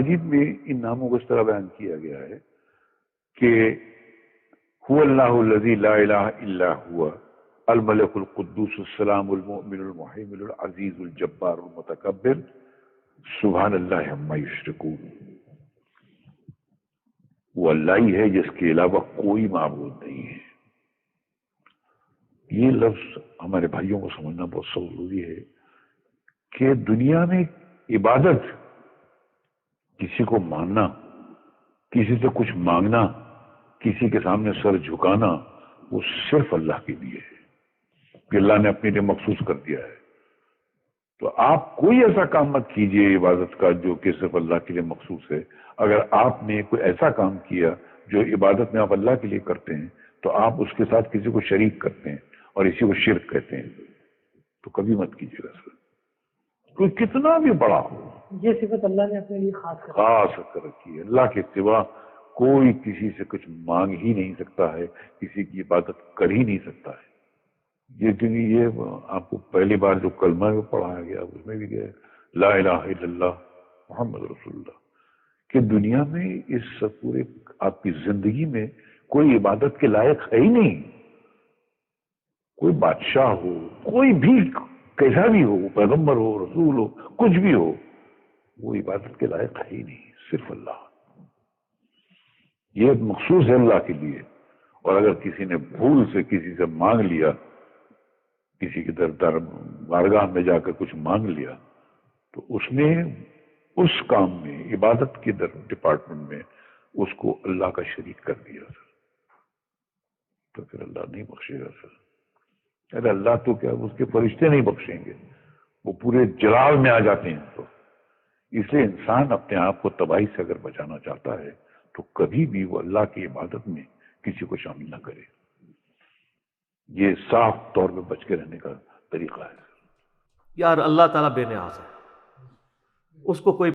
مجید میں ان ناموں کو اس طرح بیان کیا گیا ہے کہ هو اللہ الذی لا الہ الا هو الملک القدوس السلام المؤمن المحیمن العزیز الجبار المتکبر سبحان اللہ عما یشرکون. وہ اللہ ہی ہے جس کے علاوہ کوئی معبود نہیں ہے. یہ لفظ ہمارے بھائیوں کو سمجھنا بہت ضروری ہے کہ دنیا میں عبادت، کسی کو ماننا، کسی سے کچھ مانگنا، کسی کے سامنے سر جھکانا، وہ صرف اللہ کے لیے ہے کہ اللہ نے اپنے لیے مخصوص کر دیا ہے. تو آپ کوئی ایسا کام مت کیجئے عبادت کا جو کہ صرف اللہ کے لیے مخصوص ہے. اگر آپ نے کوئی ایسا کام کیا جو عبادت میں آپ اللہ کے لیے کرتے ہیں تو آپ اس کے ساتھ کسی کو شریک کرتے ہیں اور اسی کو شرک کہتے ہیں. تو کبھی مت کیجیے گا سر، کوئی کتنا بھی بڑا ہو. یہ صفت اللہ نے اپنے لیے خاص کر رکھی ہے. اللہ کے سوا کوئی کسی سے کچھ مانگ ہی نہیں سکتا ہے، کسی کی عبادت کر ہی نہیں سکتا ہے. یہ کیونکہ یہ آپ کو پہلی بار جو کلمہ میں پڑھایا گیا اس میں بھی گیا لا الہ الا اللہ محمد رسول اللہ، کہ دنیا میں اس پورے آپ کی زندگی میں کوئی عبادت کے لائق ہے ہی نہیں. کوئی بادشاہ ہو، کوئی بھی کیسا بھی ہو، پیغمبر ہو، رسول ہو، کچھ بھی ہو، وہ عبادت کے لائق ہے ہی نہیں، صرف اللہ. یہ مخصوص ہے اللہ کے لیے. اور اگر کسی نے بھول سے کسی سے مانگ لیا، کسی کے در بارگاہ میں جا کر کچھ مانگ لیا، تو اس نے اس کام میں عبادت کے ڈپارٹمنٹ میں اس کو اللہ کا شریک کر دیا سر. تو پھر اللہ نہیں بخشے گا سر. ارے اللہ تو کیا اس کے فرشتے نہیں بخشیں گے، وہ پورے جلال میں آ جاتے ہیں. تو اس لیے انسان اپنے آپ کو تباہی سے اگر بچانا چاہتا ہے تو کبھی بھی وہ اللہ کی عبادت میں کسی کو شامل نہ کرے. یہ صاف طور پہ بچ کے رہنے کا طریقہ ہے. یار اللہ تعالیٰ بے نیاز ہے، اس کو کوئی